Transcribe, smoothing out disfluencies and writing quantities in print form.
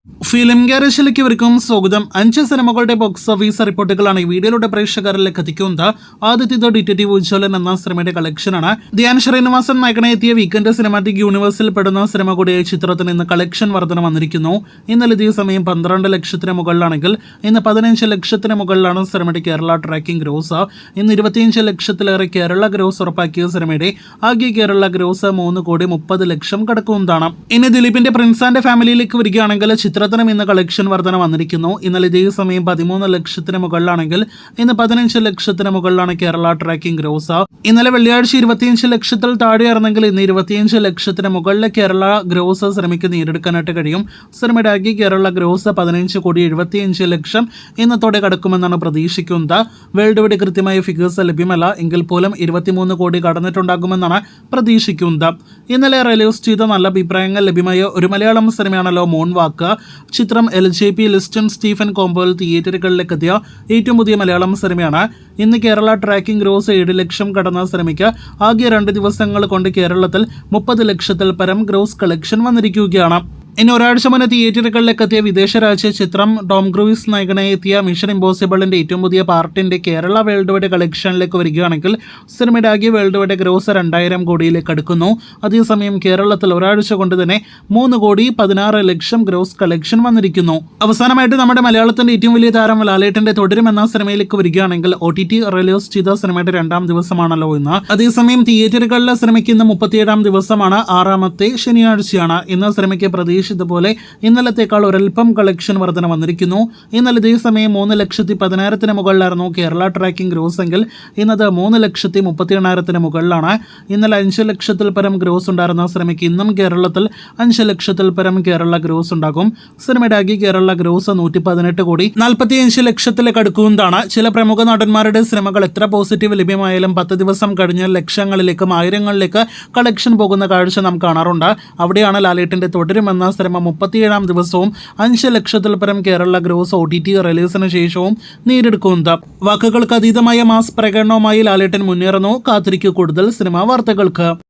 Film ഗാരേജിലേക്ക് ഇവർക്കും സ്വാഗതം. 5 സിനിമകളുടെ ബോക്സ് ഓഫീസ് റിപ്പോർട്ടുകളാണ് ഈ വീഡിയോയിലൂടെ പ്രേക്ഷകരിലേക്ക് എത്തിക്കുന്നത്. ആദ്യത്തേത് ഡിറ്റക്റ്റീവ് ഉജ്ജ്വലൻ എന്ന സിനിമയുടെ കളക്ഷനാണ്. ധ്യാൻ ശ്രീനിവാസൻ നായകനെ എത്തിയ വീക്കെൻഡ് സിനിമാറ്റിക് യൂണിവേഴ്സിൽ പെടുന്ന സിനിമ കൂടിയ ചിത്രത്തിന് ഇന്ന് കളക്ഷൻ വർധന വന്നിരിക്കുന്നു. ഇന്നലെ ഇതേ സമയം 12 ലക്ഷത്തിന് മുകളിലാണെങ്കിൽ ഇന്ന് 15 ലക്ഷത്തിന് മുകളിലാണ് സിനിമയുടെ കേരള ട്രാക്കിംഗ് ഗ്രോസ്. ഇന്ന് 25 ലക്ഷത്തിലേറെ കേരള ഗ്രോസ് ഉറപ്പാക്കിയ സിനിമയുടെ ആകെ കേരള ഗ്രോസ് 3,30 ലക്ഷം കടക്കുന്നതാണ്. ഇനി ദിലീപിന്റെ പ്രിൻസ് ആൻഡ് ഫാമിലിയിലേക്ക് വരികയാണെങ്കിൽ ചിത്രത്തിനും ഇന്ന് കളക്ഷൻ വർധന വന്നിരിക്കുന്നു. ഇന്നലെ ഇതേ സമയം 13 ലക്ഷത്തിന് മുകളിലാണെങ്കിൽ ഇന്ന് 15 ലക്ഷത്തിന് മുകളിലാണ് കേരള ട്രാക്കിംഗ് ഗ്രോസ്. ഇന്നലെ വെള്ളിയാഴ്ച 25 ലക്ഷത്തിൽ താഴെയായിരുന്നെങ്കിൽ ഇന്ന് 25 ലക്ഷത്തിന് മുകളിലെ കേരള ഗ്രോസ് സിനിമയ്ക്ക് നേടിയെടുക്കാനായിട്ട് കഴിയും. സിനിമയുടെ ആകെ കേരള ഗ്രോസ് 15,75 ലക്ഷം ഇന്നത്തോടെ കടക്കുമെന്നാണ് പ്രതീക്ഷിക്കുന്നത്. വേൾഡ് വൈഡ് കൃത്യമായ ഫിഗേഴ്സ് ലഭ്യമല്ല എങ്കിൽ പോലും 23 കോടി കടന്നിട്ടുണ്ടാകുമെന്നാണ് പ്രതീക്ഷിക്കുന്നത്. ഇന്നലെ റിലീസ് ചെയ്ത നല്ല അഭിപ്രായങ്ങൾ ലഭ്യമായ ഒരു മലയാളം സിനിമയാണല്ലോ മൂൺ വാക്ക്. ചിത്രം LJP ലിസ്റ്റൺ സ്റ്റീഫൻ കോമ്പോയിൽ തിയേറ്ററുകളിലേക്ക് എത്തിയ ഏറ്റവും പുതിയ മലയാളം സിനിമയാണ്. ഇന്ന് കേരള ട്രാക്കിംഗ് ഗ്രോസ് 7 ലക്ഷം കടന്ന സിനിമയ്ക്ക് ആകെ 2 ദിവസങ്ങൾ കൊണ്ട് കേരളത്തിൽ 30 ലക്ഷത്തിൽ പരം ഗ്രോസ് കളക്ഷൻ വന്നിരിക്കുകയാണ്. ഇനി ഒരാഴ്ച മുന്നേ തിയേറ്ററുകളിലേക്ക് എത്തിയ വിദേശ രാജ്യ ചിത്രം ടോം ക്രൂയിസ് നായകനായി എത്തിയ മിഷൻ ഇമ്പോസിബിളിന്റെ ഏറ്റവും പുതിയ പാർട്ടിന്റെ കേരള വേൾഡ് വൈഡ് കളക്ഷനിലേക്ക് വരികയാണെങ്കിൽ സിനിമയുടെ ആകെ വേൾഡ് വൈഡ് ഗ്രോസ് 2000 കോടിയിലേക്ക് അടുക്കുന്നു. അതേസമയം കേരളത്തിൽ ഒരാഴ്ച കൊണ്ട് തന്നെ 3,16 ലക്ഷം ഗ്രോസ് കളക്ഷൻ വന്നിരിക്കുന്നു. അവസാനമായിട്ട് നമ്മുടെ മലയാളത്തിന്റെ ഏറ്റവും വലിയ താരം ലാലേട്ടന്റെ തുടരും എന്ന സിനിമയിലേക്ക് വരികയാണെങ്കിൽ OTT റിലീസ് ചെയ്ത സിനിമയുടെ 2ാം ദിവസമാണല്ലോ ഇന്ന്. അതേസമയം തിയേറ്ററുകളിലെ സിനിമയ്ക്ക് ഇന്ന് 37ാം ദിവസമാണ്. 6ാമത്തെ ശനിയാഴ്ചയാണ്. ഇന്ന് സിനിമയ്ക്ക് പോലെ ഇന്നലത്തേക്കാൾ ഒരൽപ്പം കളക്ഷൻ വർധന വന്നിരിക്കുന്നു. ഇന്നലെ ഇതേ സമയം 3,16,000 മുകളിലായിരുന്നു കേരള ട്രാക്കിംഗ് ഗ്രോസ് എങ്കിൽ ഇന്നത് 3,38,000 മുകളിലാണ്. ഇന്നലെ 5 ലക്ഷത്തിൽ പരം ഗ്രോസ് ഉണ്ടായിരുന്ന സിനിമയ്ക്ക് ഇന്നും കേരളത്തിൽ 5 ലക്ഷത്തിൽ പരം കേരള ഗ്രോസ് ഉണ്ടാകും. സിനിമയുടെ ആകെ കേരള ഗ്രോസ് 118 കോടി 45 ലക്ഷത്തിലേക്ക് അടുക്കുന്നതാണ്. ചില പ്രമുഖ നടന്മാരുടെ സിനിമകൾ എത്ര പോസിറ്റീവ് ലഭ്യമായാലും 10 ദിവസം കഴിഞ്ഞ് ലക്ഷങ്ങളിലേക്കും ആയിരങ്ങളിലേക്ക് കളക്ഷൻ പോകുന്ന കാഴ്ച നാം കാണാറുണ്ട്. അവിടെയാണ് ലാലേട്ടന്റെ തുടരുമെന്ന സിനിമ 37ാം ദിവസവും 5 ലക്ഷത്തിൽ പരം കേരള ഗ്രോസ് OTT റിലീസിന് ശേഷവും നേടിയെടുക്കുന്നത്. വാക്കുകൾക്ക് അതീതമായ മാസ് പ്രകടനവുമായി ലാലേട്ടൻ മുന്നേറുന്നു. കാത്തിരിക്കൂ കൂടുതൽ സിനിമാ വാർത്തകൾക്ക്.